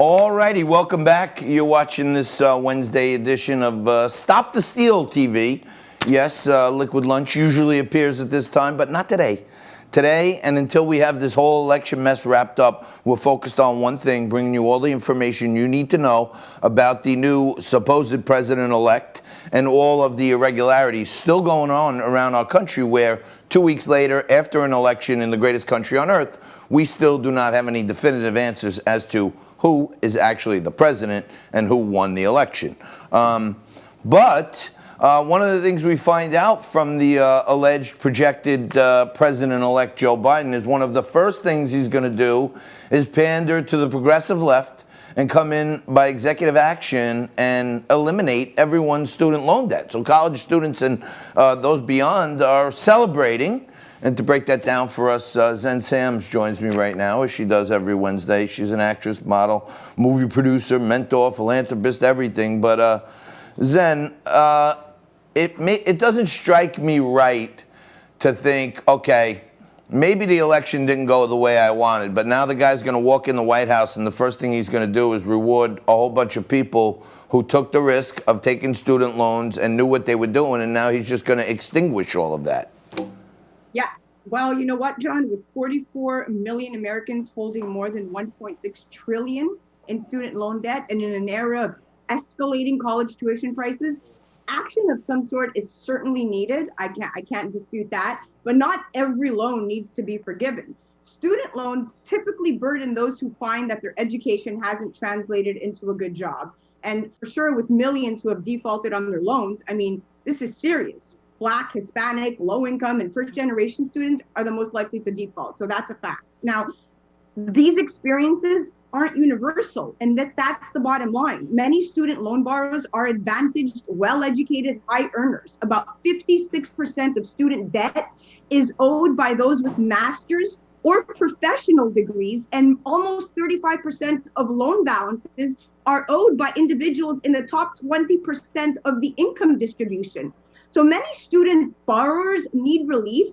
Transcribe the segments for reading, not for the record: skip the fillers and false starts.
All righty, welcome back. You're watching this Wednesday edition of Stop the Steal TV. Yes, Liquid Lunch usually appears at this time, but not today. Today, and until we have this whole election mess wrapped up, we're focused on one thing, bringing you all the information you need to know about the new supposed president-elect and all of the irregularities still going on around our country, where 2 weeks later, after an election in the greatest country on earth, we still do not have any definitive answers as to who is actually the president and who won the election. But one of the things we find out from the alleged projected president-elect Joe Biden is one of the first things he's going to do is pander to the progressive left and come in by executive action and eliminate everyone's student loan debt. So college students and those beyond are celebrating. And to break that down for us, Xen Sams joins me right now, as she does every Wednesday. She's an actress, model, movie producer, mentor, philanthropist, everything. But Xen, it doesn't strike me right to think, okay, maybe the election didn't go the way I wanted, but now the guy's going to walk in the White House, and the first thing he's going to do is reward a whole bunch of people who took the risk of taking student loans and knew what they were doing, and now he's just going to extinguish all of that. Yeah. Well, you know what, John? With 44 million Americans holding more than 1.6 trillion in student loan debt, and in an era of escalating college tuition prices, action of some sort is certainly needed. I can't dispute that. But not every loan needs to be forgiven. Student loans typically burden those who find that their education hasn't translated into a good job. And for sure, with millions who have defaulted on their loans, I mean, this is serious. Black, Hispanic, low income, and first generation students are the most likely to default. So that's a fact. Now, these experiences aren't universal, and that's the bottom line. Many student loan borrowers are advantaged, well-educated, high earners. About 56% of student debt is owed by those with master's or professional degrees, and almost 35% of loan balances are owed by individuals in the top 20% of the income distribution. So many student borrowers need relief,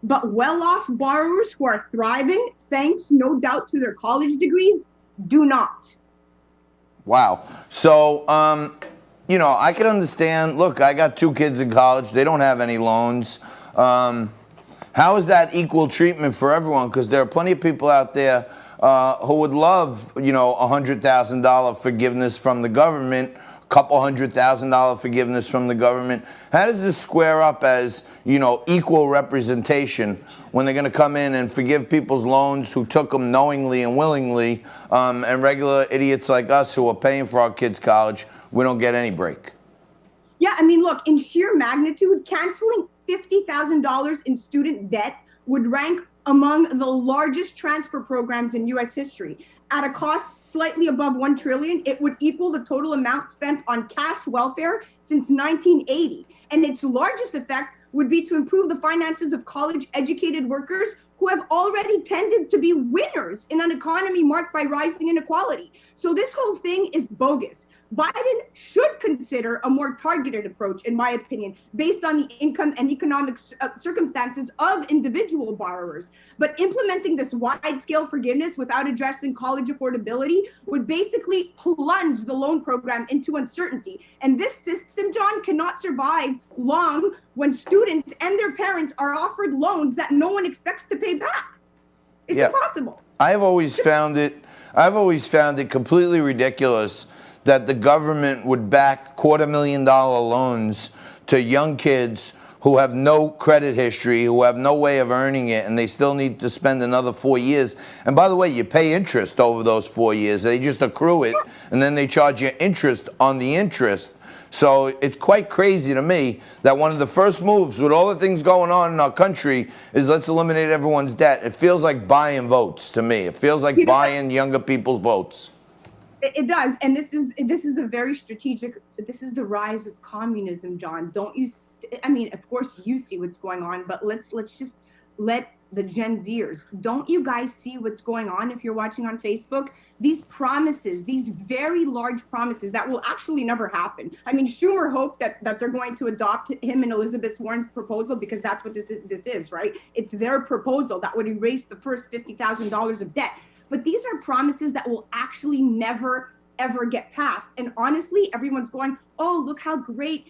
but well-off borrowers who are thriving, thanks no doubt to their college degrees, do not. Wow. So, you know, I can understand, look, I got 2 kids in college. They don't have any loans. How is that equal treatment for everyone? Because there are plenty of people out there who would love, you know, $100,000 forgiveness from the government, couple $100,000 forgiveness from the government. How does this square up as, you know, equal representation when they're going to come in and forgive people's loans who took them knowingly and willingly, and regular idiots like us who are paying for our kids' college, we don't get any break? Yeah, I mean, look, in sheer magnitude, canceling $50,000 in student debt would rank among the largest transfer programs in U.S. history. At a cost slightly above $1 trillion, it would equal the total amount spent on cash welfare since 1980. And its largest effect would be to improve the finances of college-educated workers who have already tended to be winners in an economy marked by rising inequality. So this whole thing is bogus. Biden should consider a more targeted approach, in my opinion, based on the income and economic circumstances of individual borrowers. But implementing this wide-scale forgiveness without addressing college affordability would basically plunge the loan program into uncertainty. And this system, John, cannot survive long when students and their parents are offered loans that no one expects to pay back. It's impossible. I've always found it completely ridiculous that the government would back $250,000 loans to young kids who have no credit history, who have no way of earning it, and they still need to spend another 4 years. And by the way, you pay interest over those 4 years. They just accrue it, and then they charge you interest on the interest. So it's quite crazy to me that one of the first moves with all the things going on in our country is let's eliminate everyone's debt. It feels like buying votes to me. It feels like buying younger people's votes. It does, and this is a very strategic. This is the rise of communism, John. Don't you? I mean, of course you see what's going on, but let's just let the Gen Zers. Don't you guys see what's going on? If you're watching on Facebook, these promises, these very large promises that will actually never happen. I mean, Schumer hoped that they're going to adopt him and Elizabeth Warren's proposal because that's what this is, right? It's their proposal that would erase the first $50,000 of debt. But these are promises that will actually never ever get passed. And honestly, everyone's going, oh, look how great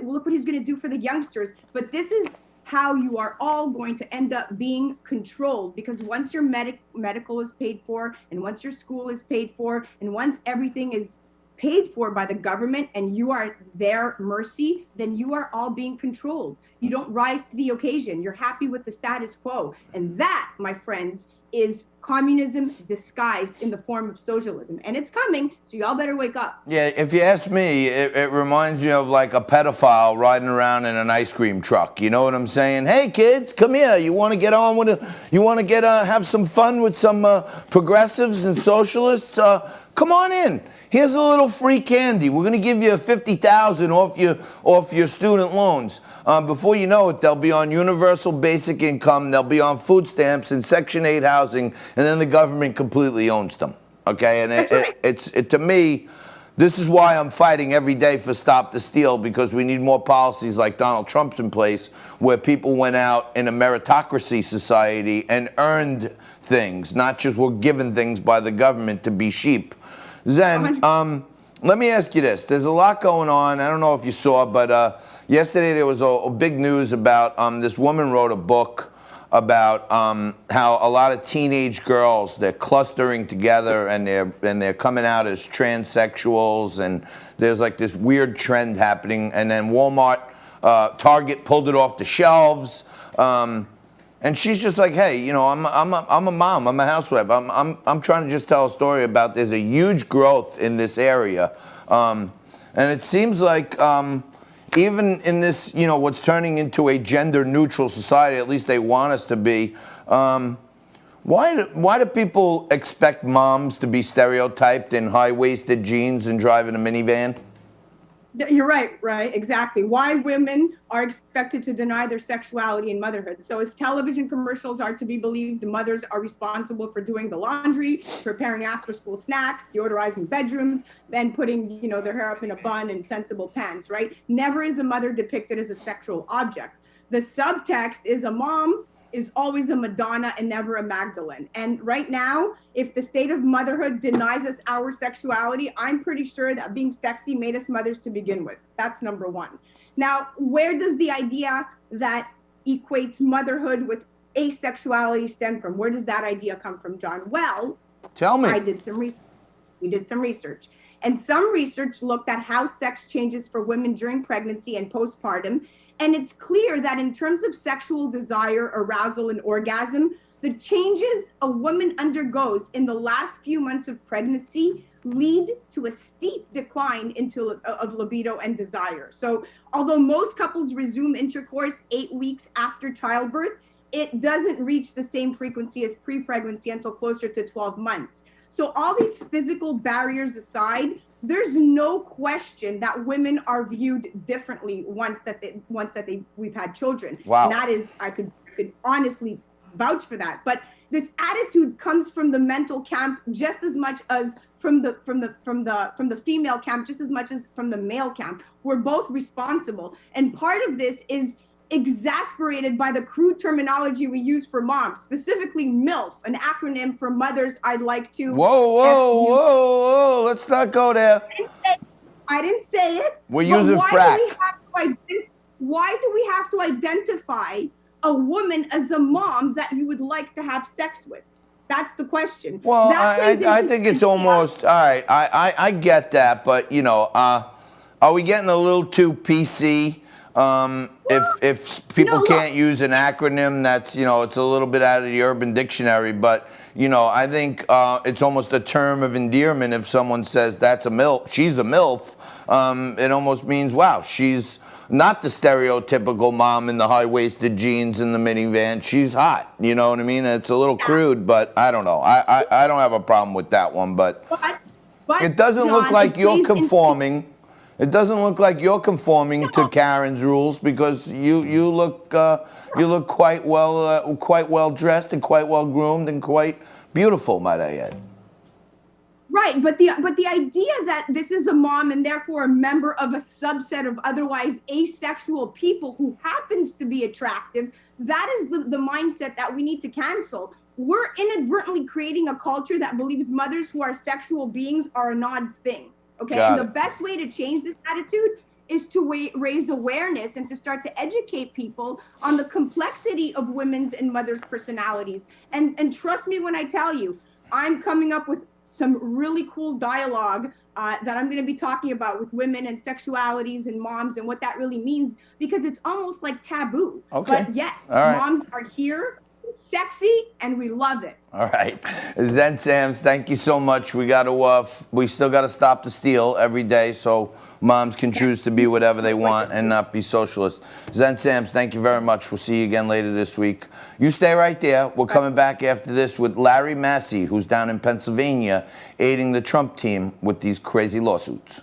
look what he's gonna do for the youngsters. But this is how you are all going to end up being controlled, because once your medical is paid for, and once your school is paid for, and once everything is paid for by the government and you are their mercy, then you are all being controlled. You don't rise to the occasion. You're happy with the status quo. And that, my friends, is communism disguised in the form of socialism. And it's coming, so y'all better wake up. Yeah, if you ask me, it reminds me of like a pedophile riding around in an ice cream truck. You know what I'm saying? Hey kids, come here. You want to get on with it? You want to get have some fun with some progressives and socialists? Come on in. Here's a little free candy. We're going to give you $50,000 off your student loans. Before you know it, they'll be on universal basic income. They'll be on food stamps and Section 8 housing, and then the government completely owns them. Okay, and to me, this is why I'm fighting every day for Stop the Steal, because we need more policies like Donald Trump's in place, where people went out in a meritocracy society and earned things, not just were given things by the government to be sheep. Xen, let me ask you this. There's a lot going on. I don't know if you saw, but yesterday there was a big news about this woman wrote a book about how a lot of teenage girls, they're clustering together and they're coming out as transsexuals, and there's like this weird trend happening. And then Walmart, Target pulled it off the shelves. And she's just like, hey, you know, I'm a mom, I'm a housewife. I'm trying to just tell a story about there's a huge growth in this area, and it seems like even in this, you know, what's turning into a gender-neutral society, at least they want us to be. Why do people expect moms to be stereotyped in high-waisted jeans and driving a minivan? You're right, exactly. Why women are expected to deny their sexuality in motherhood. So if television commercials are to be believed, the mothers are responsible for doing the laundry, preparing after-school snacks, deodorizing bedrooms, and putting, you know, their hair up in a bun and sensible pants, right? Never is a mother depicted as a sexual object. The subtext is a mom is always a Madonna and never a Magdalene. And right now, if the state of motherhood denies us our sexuality, I'm pretty sure that being sexy made us mothers to begin with. That's number one. Now, where does the idea that equates motherhood with asexuality stem from? Where does that idea come from, John? Well, tell me. I did some research. We did some research. And some research looked at how sex changes for women during pregnancy and postpartum. And it's clear that in terms of sexual desire, arousal, and orgasm, the changes a woman undergoes in the last few months of pregnancy lead to a steep decline of libido and desire. So although most couples resume intercourse 8 weeks after childbirth, it doesn't reach the same frequency as pre-pregnancy until closer to 12 months. So all these physical barriers aside, there's no question that women are viewed differently once we've had children. Wow. And that is, I could honestly vouch for that. But this attitude comes from the mental camp just as much as from the female camp, just as much as from the male camp. We're both responsible. And part of this is exasperated by the crude terminology we use for moms, specifically MILF, an acronym for mothers I'd like to. Whoa, let's not go there. I didn't say it. We're using frack. Why do we have to identify a woman as a mom that you would like to have sex with? That's the question. Well, I think it's almost, all right, I get that, but, you know, are we getting a little too PC? If people can't use an acronym, that's, you know, it's a little bit out of the Urban Dictionary, but, you know, I think it's almost a term of endearment if someone says that's a MILF, she's a MILF. It almost means, wow, she's not the stereotypical mom in the high-waisted jeans and the minivan. She's hot, you know what I mean? It's a little crude, but I don't know. I don't have a problem with that one, but it doesn't look like you're conforming. It doesn't look like you're conforming to Karen's rules, because you look quite well dressed and quite well groomed and quite beautiful, might I add. Right, but the idea that this is a mom and therefore a member of a subset of otherwise asexual people who happens to be attractive, that is the mindset that we need to cancel. we're inadvertently creating a culture that believes mothers who are sexual beings are an odd thing. Okay, Got and it. the best way to change this attitude is to raise awareness and to start to educate people on the complexity of women's and mothers' personalities. And trust me when I tell you, I'm coming up with some really cool dialogue that I'm going to be talking about with women and sexualities and moms and what that really means, because it's almost like taboo. Okay. But yes, All right. moms are here, sexy, and we love it. All right. Xen Sams, thank you so much. We got to, we still got to stop the steal every day so moms can choose to be whatever they want and not be socialist. Xen Sams, thank you very much. We'll see you again later this week. You stay right there. We're coming back after this with Larry Massey, who's down in Pennsylvania aiding the Trump team with these crazy lawsuits.